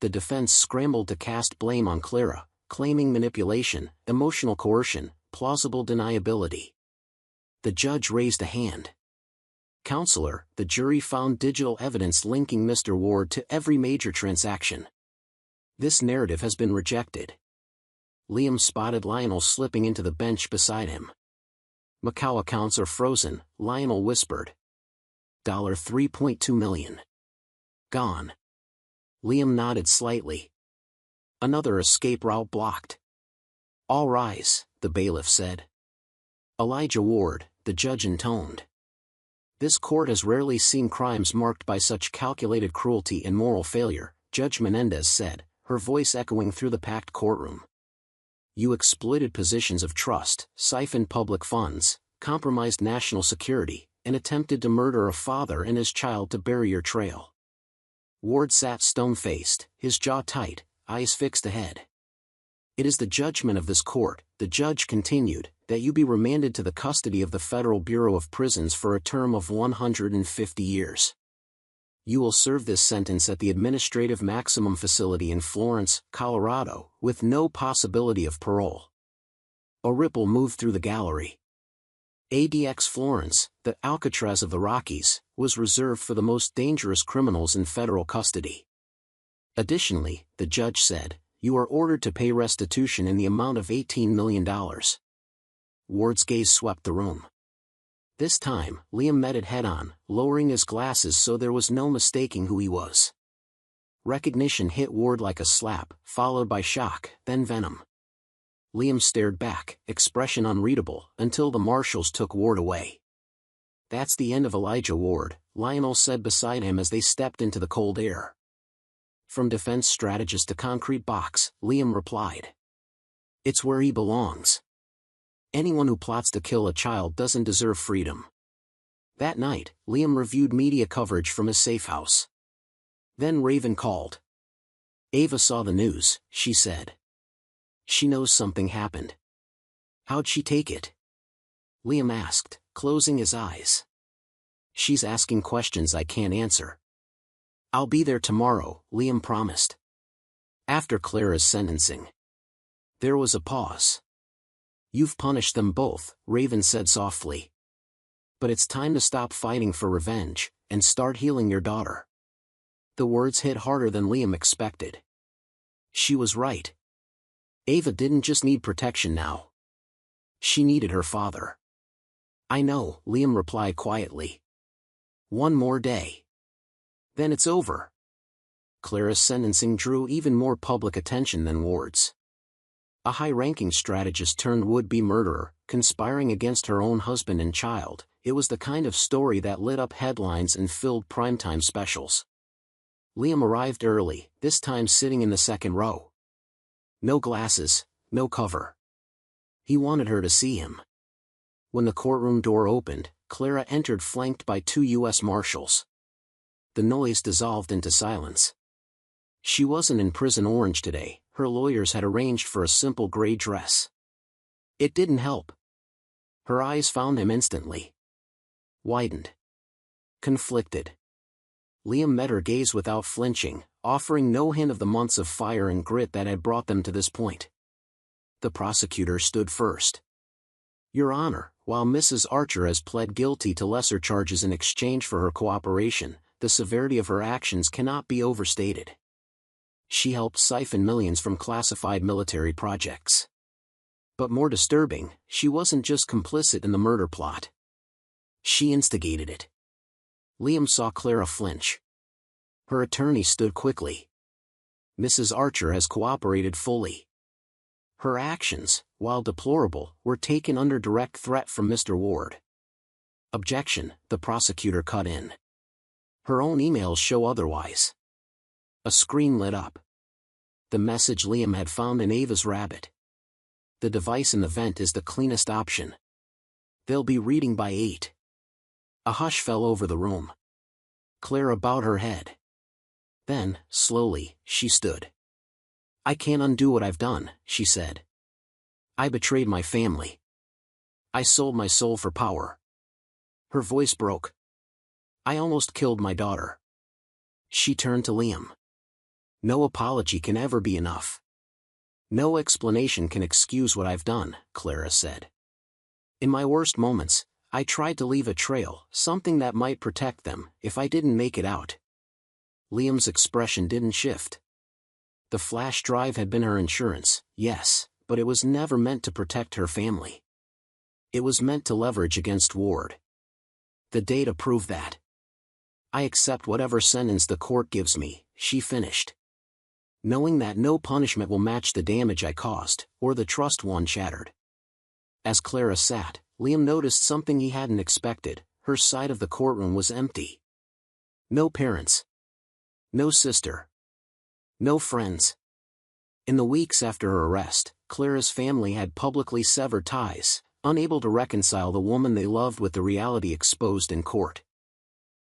The defense scrambled to cast blame on Clara, claiming manipulation, emotional coercion, plausible deniability. The judge raised a hand. Counselor, the jury found digital evidence linking Mr. Ward to every major transaction. This narrative has been rejected. Liam spotted Lionel slipping into the bench beside him. Macau accounts are frozen, Lionel whispered. $3.2 million. Gone. Liam nodded slightly. Another escape route blocked. All rise, the bailiff said. Elijah Ward, the judge intoned. This court has rarely seen crimes marked by such calculated cruelty and moral failure, Judge Menendez said, her voice echoing through the packed courtroom. You exploited positions of trust, siphoned public funds, compromised national security, and attempted to murder a father and his child to bury your trail. Ward sat stone-faced, his jaw tight, eyes fixed ahead. It is the judgment of this court, the judge continued, that you be remanded to the custody of the Federal Bureau of Prisons for a term of 150 years. You will serve this sentence at the Administrative Maximum Facility in Florence, Colorado, with no possibility of parole. A ripple moved through the gallery. ADX Florence, the Alcatraz of the Rockies, was reserved for the most dangerous criminals in federal custody. Additionally, the judge said, you are ordered to pay restitution in the amount of $18 million. Ward's gaze swept the room. This time, Liam met it head-on, lowering his glasses so there was no mistaking who he was. Recognition hit Ward like a slap, followed by shock, then venom. Liam stared back, expression unreadable, until the marshals took Ward away. That's the end of Elijah Ward, Lionel said beside him as they stepped into the cold air. From defense strategist to concrete box, Liam replied. It's where he belongs. Anyone who plots to kill a child doesn't deserve freedom. That night, Liam reviewed media coverage from his safe house. Then Raven called. Ava saw the news, she said. She knows something happened. How'd she take it? Liam asked, closing his eyes. She's asking questions I can't answer. I'll be there tomorrow, Liam promised. After Clara's sentencing. There was a pause. You've punished them both, Raven said softly. But it's time to stop fighting for revenge, and start healing your daughter. The words hit harder than Liam expected. She was right. Ava didn't just need protection now. She needed her father. I know, Liam replied quietly. One more day. Then it's over. Clara's sentencing drew even more public attention than Ward's. A high-ranking strategist turned would-be murderer, conspiring against her own husband and child. It was the kind of story that lit up headlines and filled primetime specials. Liam arrived early, this time sitting in the second row. No glasses, no cover. He wanted her to see him. When the courtroom door opened, Clara entered flanked by 2 U.S. Marshals. The noise dissolved into silence. She wasn't in prison orange today, her lawyers had arranged for a simple gray dress. It didn't help. Her eyes found him instantly. Widened. Conflicted. Liam met her gaze without flinching, offering no hint of the months of fire and grit that had brought them to this point. The prosecutor stood first. Your Honor, while Mrs. Archer has pled guilty to lesser charges in exchange for her cooperation, the severity of her actions cannot be overstated. She helped siphon millions from classified military projects. But more disturbing, she wasn't just complicit in the murder plot. She instigated it. Liam saw Clara flinch. Her attorney stood quickly. Mrs. Archer has cooperated fully. Her actions, while deplorable, were taken under direct threat from Mr. Ward. Objection, the prosecutor cut in. Her own emails show otherwise. A screen lit up. The message Liam had found in Ava's Rabbit. The device in the vent is the cleanest option. They'll be reading by 8. A hush fell over the room. Clara bowed her head. Then, slowly, she stood. I can't undo what I've done, she said. I betrayed my family. I sold my soul for power. Her voice broke. I almost killed my daughter. She turned to Liam. No apology can ever be enough. No explanation can excuse what I've done, Clara said. In my worst moments, I tried to leave a trail, something that might protect them, if I didn't make it out. Liam's expression didn't shift. The flash drive had been her insurance, yes, but it was never meant to protect her family. It was meant to leverage against Ward. The data proved that. I accept whatever sentence the court gives me, she finished. Knowing that no punishment will match the damage I caused, or the trust one shattered. As Clara sat, Liam noticed something he hadn't expected. Her side of the courtroom was empty. No parents. No sister. No friends. In the weeks after her arrest, Clara's family had publicly severed ties, unable to reconcile the woman they loved with the reality exposed in court.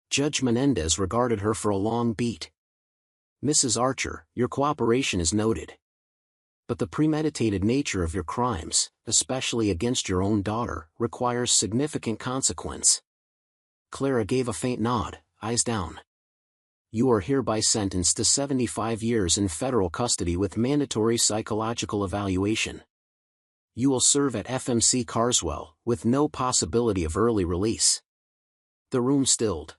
Judge Menendez regarded her for a long beat. Mrs. Archer, your cooperation is noted. But the premeditated nature of your crimes, especially against your own daughter, requires significant consequence. Clara gave a faint nod, eyes down. You are hereby sentenced to 75 years in federal custody with mandatory psychological evaluation. You will serve at FMC Carswell, with no possibility of early release. The room stilled.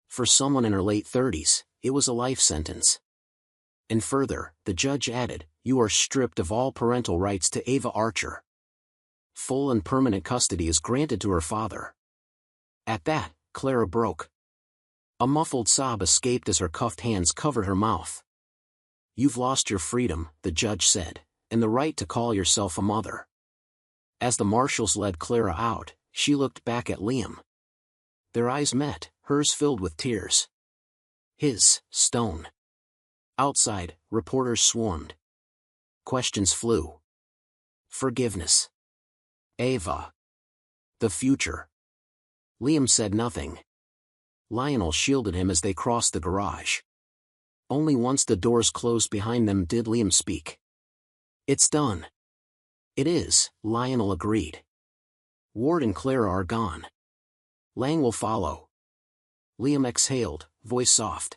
For someone in her late 30s, it was a life sentence. And further, the judge added, you are stripped of all parental rights to Ava Archer. Full and permanent custody is granted to her father. At that, Clara broke. A muffled sob escaped as her cuffed hands covered her mouth. You've lost your freedom, the judge said, and the right to call yourself a mother. As the marshals led Clara out, she looked back at Liam. Their eyes met, hers filled with tears. His, stone. Outside, reporters swarmed. Questions flew. Forgiveness. Ava. The future. Liam said nothing. Lionel shielded him as they crossed the garage. Only once the doors closed behind them did Liam speak. It's done. It is, Lionel agreed. Ward and Clara are gone. Lang will follow. Liam exhaled, voice soft.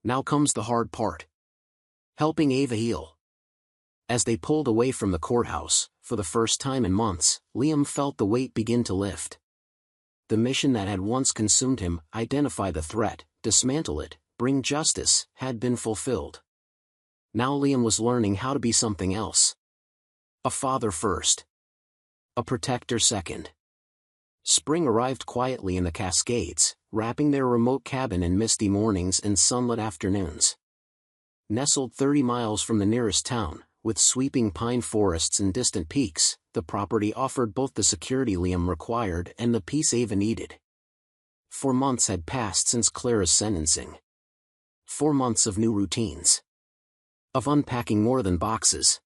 Now comes the hard part. Helping Ava heal. As they pulled away from the courthouse, for the first time in months, Liam felt the weight begin to lift. The mission that had once consumed him, identify the threat, dismantle it, bring justice, had been fulfilled. Now Liam was learning how to be something else. A father first. A protector second. Spring arrived quietly in the Cascades, wrapping their remote cabin in misty mornings and sunlit afternoons. Nestled 30 miles from the nearest town, with sweeping pine forests and distant peaks, the property offered both the security Liam required and the peace Ava needed. 4 months had passed since Clara's sentencing. 4 months of new routines. Of unpacking more than boxes.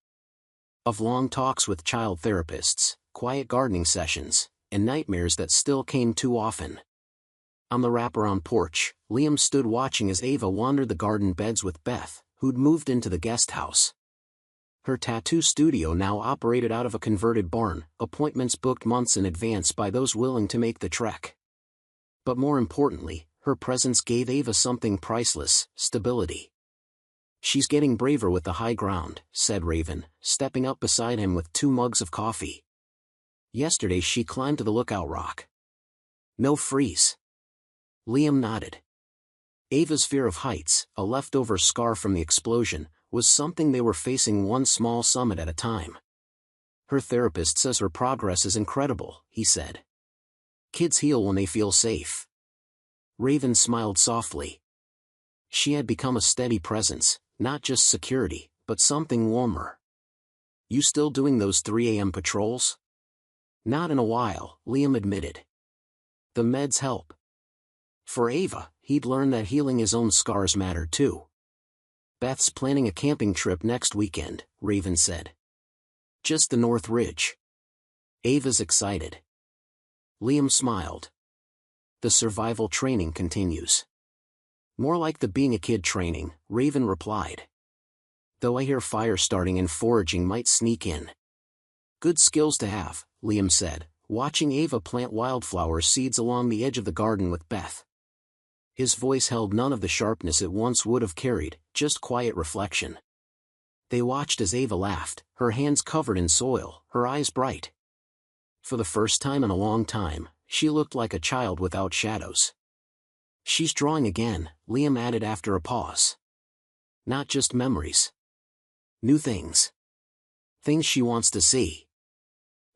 Of long talks with child therapists, quiet gardening sessions, and nightmares that still came too often. On the wraparound porch, Liam stood watching as Ava wandered the garden beds with Beth, who'd moved into the guest house. Her tattoo studio now operated out of a converted barn, appointments booked months in advance by those willing to make the trek. But more importantly, her presence gave Ava something priceless, stability. She's getting braver with the high ground, said Raven, stepping up beside him with 2 mugs of coffee. Yesterday she climbed to the lookout rock. No freeze. Liam nodded. Ava's fear of heights, a leftover scar from the explosion, was something they were facing one small summit at a time. Her therapist says her progress is incredible, he said. Kids heal when they feel safe. Raven smiled softly. She had become a steady presence, not just security, but something warmer. You still doing those 3 a.m. patrols? Not in a while, Liam admitted. The meds help. For Ava, he'd learned that healing his own scars mattered too. Beth's planning a camping trip next weekend, Raven said. Just the North Ridge. Ava's excited. Liam smiled. The survival training continues. More like the being a kid training, Raven replied. Though I hear fire starting and foraging might sneak in. Good skills to have, Liam said, watching Ava plant wildflower seeds along the edge of the garden with Beth. His voice held none of the sharpness it once would have carried, just quiet reflection. They watched as Ava laughed, her hands covered in soil, her eyes bright. For the first time in a long time, she looked like a child without shadows. She's drawing again, Liam added after a pause. Not just memories. New things. Things she wants to see.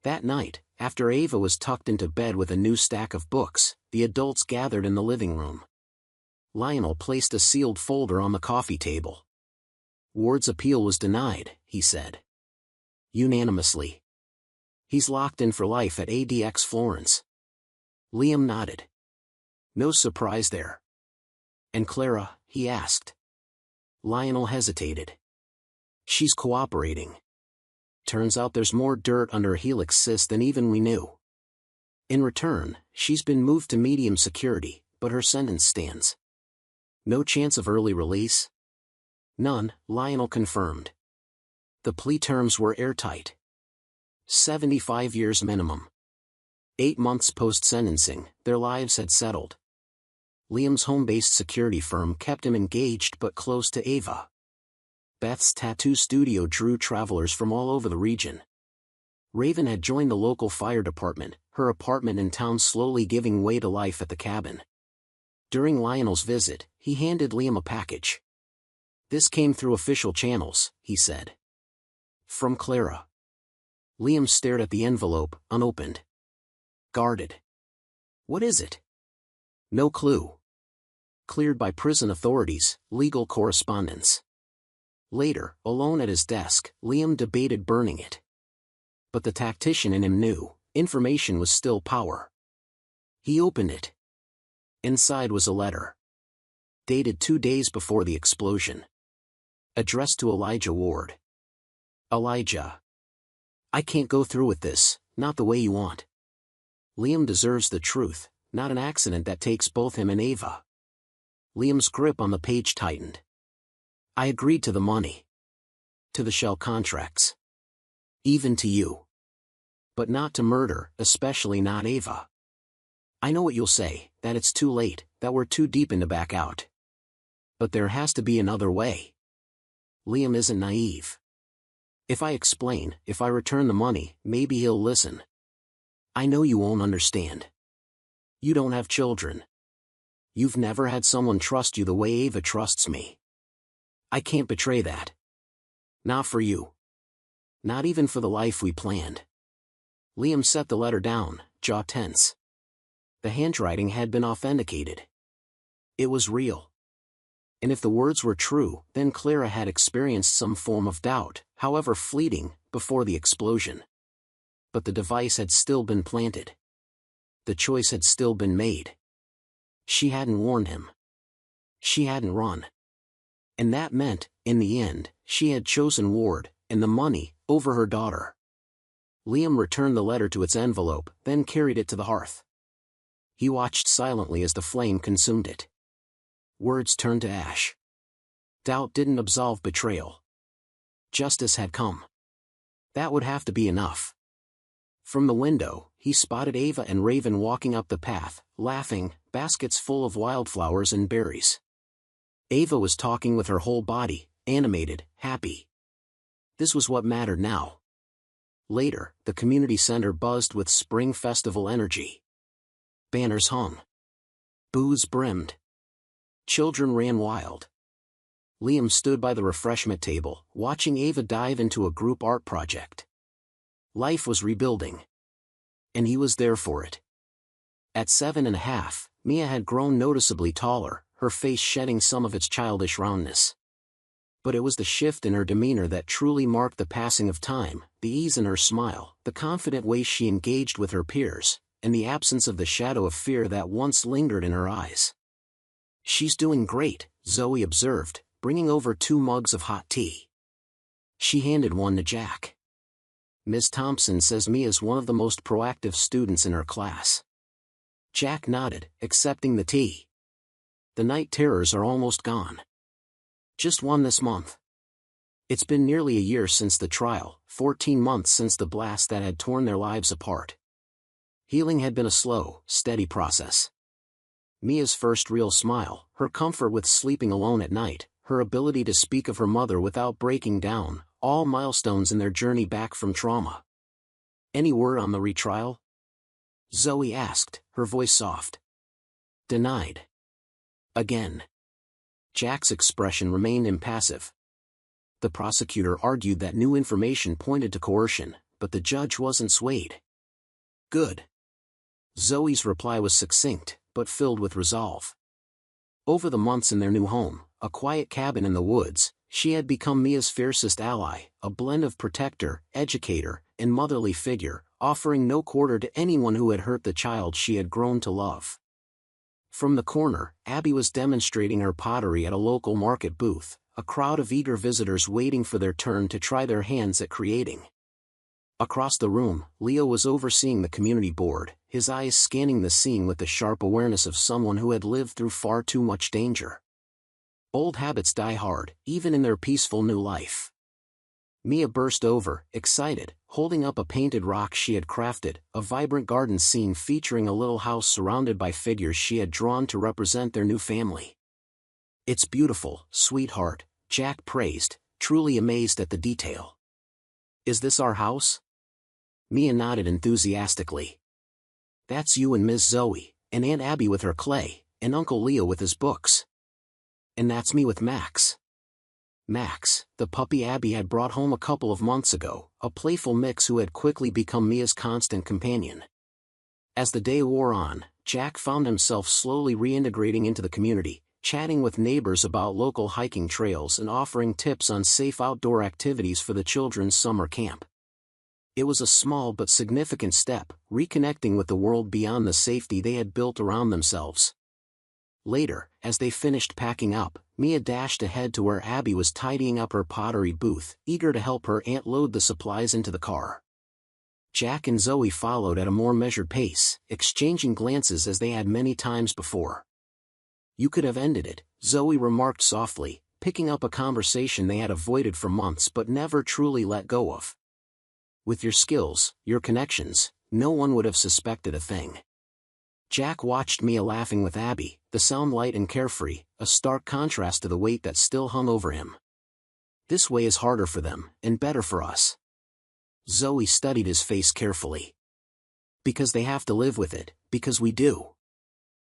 That night, after Ava was tucked into bed with a new stack of books, the adults gathered in the living room. Lionel placed a sealed folder on the coffee table. Ward's appeal was denied, he said. Unanimously. He's locked in for life at ADX Florence. Liam nodded. No surprise there. And Clara, he asked. Lionel hesitated. She's cooperating. Turns out there's more dirt under Helix Cyst than even we knew. In return, she's been moved to medium security, but her sentence stands. No chance of early release? None, Lionel confirmed. The plea terms were airtight. 75 years minimum. 8 months post-sentencing, their lives had settled. Liam's home-based security firm kept him engaged but close to Ava. Beth's tattoo studio drew travelers from all over the region. Raven had joined the local fire department, her apartment in town slowly giving way to life at the cabin. During Lionel's visit, he handed Liam a package. This came through official channels, he said. From Clara. Liam stared at the envelope, unopened. Guarded. What is it? No clue. Cleared by prison authorities, legal correspondence. Later, alone at his desk, Liam debated burning it. But the tactician in him knew, information was still power. He opened it. Inside was a letter. Dated 2 days before the explosion. Addressed to Elijah Ward. Elijah. I can't go through with this, not the way you want. Liam deserves the truth, not an accident that takes both him and Ava. Liam's grip on the page tightened. I agreed to the money. To the shell contracts. Even to you. But not to murder, especially not Ava. I know what you'll say, that it's too late, that we're too deep in to back out. But there has to be another way. Liam isn't naive. If I explain, if I return the money, maybe he'll listen. I know you won't understand. You don't have children. You've never had someone trust you the way Ava trusts me. I can't betray that. Not for you. Not even for the life we planned. Liam set the letter down, jaw tense. The handwriting had been authenticated. It was real. And if the words were true, then Clara had experienced some form of doubt, however fleeting, before the explosion. But the device had still been planted. The choice had still been made. She hadn't warned him. She hadn't run. And that meant, in the end, she had chosen Ward, and the money, over her daughter. Liam returned the letter to its envelope, then carried it to the hearth. He watched silently as the flame consumed it. Words turned to ash. Doubt didn't absolve betrayal. Justice had come. That would have to be enough. From the window, he spotted Ava and Raven walking up the path, laughing, baskets full of wildflowers and berries. Ava was talking with her whole body, animated, happy. This was what mattered now. Later, the community center buzzed with spring festival energy. Banners hung. Booths brimmed. Children ran wild. Liam stood by the refreshment table, watching Ava dive into a group art project. Life was rebuilding. And he was there for it. At 7.5, Mia had grown noticeably taller, her face shedding some of its childish roundness. But it was the shift in her demeanor that truly marked the passing of time, the ease in her smile, the confident way she engaged with her peers, and the absence of the shadow of fear that once lingered in her eyes. "She's doing great," Zoe observed, bringing over 2 mugs of hot tea. She handed one to Jack. "Ms. Thompson says Mia's one of the most proactive students in her class." Jack nodded, accepting the tea. "The night terrors are almost gone. Just one this month. It's been nearly a year since the trial, 14 months since the blast that had torn their lives apart. Healing had been a slow, steady process. Mia's first real smile, her comfort with sleeping alone at night, her ability to speak of her mother without breaking down, all milestones in their journey back from trauma. Any word on the retrial?" Zoe asked, her voice soft. "Denied. Again." Jack's expression remained impassive. The prosecutor argued that new information pointed to coercion, but the judge wasn't swayed. "Good." Zoe's reply was succinct, but filled with resolve. Over the months in their new home, a quiet cabin in the woods, she had become Mia's fiercest ally, a blend of protector, educator, and motherly figure, offering no quarter to anyone who had hurt the child she had grown to love. From the corner, Abby was demonstrating her pottery at a local market booth, a crowd of eager visitors waiting for their turn to try their hands at creating. Across the room, Leo was overseeing the community board, his eyes scanning the scene with the sharp awareness of someone who had lived through far too much danger. Old habits die hard, even in their peaceful new life. Mia burst over, excited, holding up a painted rock she had crafted, a vibrant garden scene featuring a little house surrounded by figures she had drawn to represent their new family. "It's beautiful, sweetheart," Jack praised, truly amazed at the detail. "Is this our house?" Mia nodded enthusiastically. "That's you and Ms. Zoe, and Aunt Abby with her clay, and Uncle Leo with his books. And that's me with Max." Max, the puppy Abby had brought home a couple of months ago, a playful mix who had quickly become Mia's constant companion. As the day wore on, Jack found himself slowly reintegrating into the community, chatting with neighbors about local hiking trails and offering tips on safe outdoor activities for the children's summer camp. It was a small but significant step, reconnecting with the world beyond the safety they had built around themselves. Later, as they finished packing up, Mia dashed ahead to where Abby was tidying up her pottery booth, eager to help her aunt load the supplies into the car. Jack and Zoe followed at a more measured pace, exchanging glances as they had many times before. "You could have ended it," Zoe remarked softly, picking up a conversation they had avoided for months but never truly let go of. "With your skills, your connections, no one would have suspected a thing." Jack watched Mia laughing with Abby, the sound light and carefree, a stark contrast to the weight that still hung over him. "This way is harder for them, and better for us." Zoe studied his face carefully. "Because they have to live with it, because we do."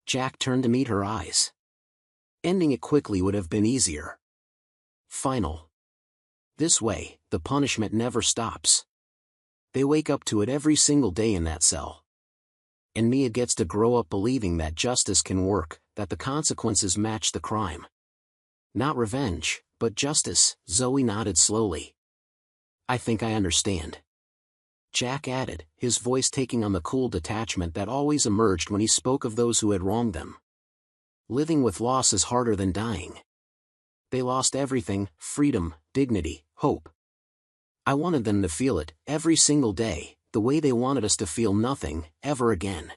Jack turned to meet her eyes. Ending it quickly would have been easier. Final. This way, the punishment never stops. They wake up to it every single day in that cell. And Mia gets to grow up believing that justice can work, that the consequences match the crime. "Not revenge, but justice," Zoe nodded slowly. "I think I understand." Jack added, his voice taking on the cool detachment that always emerged when he spoke of those who had wronged them. "Living with loss is harder than dying. They lost everything: freedom, dignity, hope. I wanted them to feel it, every single day, the way they wanted us to feel nothing, ever again.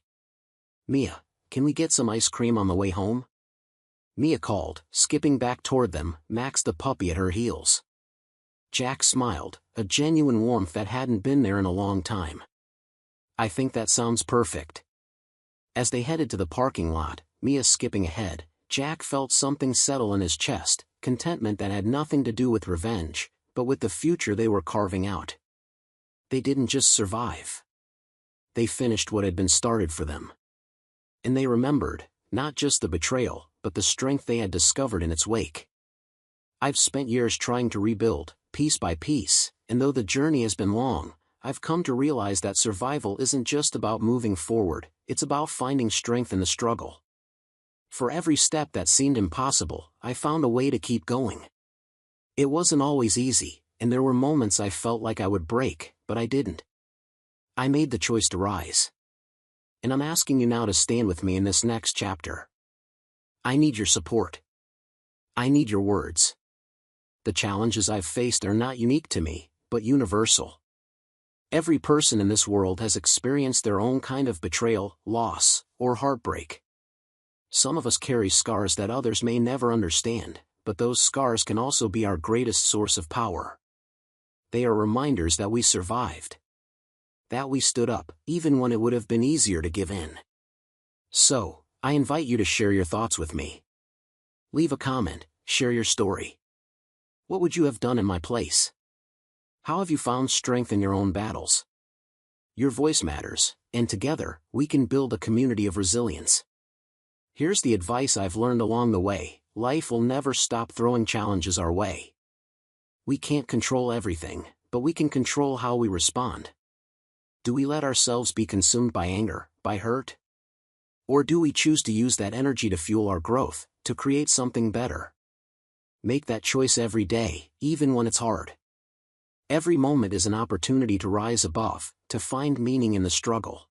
Mia, can we get some ice cream on the way home?" Mia called, skipping back toward them, Max the puppy at her heels. Jack smiled, a genuine warmth that hadn't been there in a long time. "I think that sounds perfect." As they headed to the parking lot, Mia skipping ahead, Jack felt something settle in his chest, contentment that had nothing to do with revenge, but with the future they were carving out. They didn't just survive. They finished what had been started for them. And they remembered, not just the betrayal, but the strength they had discovered in its wake. I've spent years trying to rebuild, piece by piece, and though the journey has been long, I've come to realize that survival isn't just about moving forward, it's about finding strength in the struggle. For every step that seemed impossible, I found a way to keep going. It wasn't always easy, and there were moments I felt like I would break, but I didn't. I made the choice to rise. And I'm asking you now to stand with me in this next chapter. I need your support. I need your words. The challenges I've faced are not unique to me, but universal. Every person in this world has experienced their own kind of betrayal, loss, or heartbreak. Some of us carry scars that others may never understand, but those scars can also be our greatest source of power. They are reminders that we survived. That we stood up, even when it would have been easier to give in. So, I invite you to share your thoughts with me. Leave a comment, share your story. What would you have done in my place? How have you found strength in your own battles? Your voice matters, and together, we can build a community of resilience. Here's the advice I've learned along the way: life will never stop throwing challenges our way. We can't control everything, but we can control how we respond. Do we let ourselves be consumed by anger, by hurt? Or do we choose to use that energy to fuel our growth, to create something better? Make that choice every day, even when it's hard. Every moment is an opportunity to rise above, to find meaning in the struggle.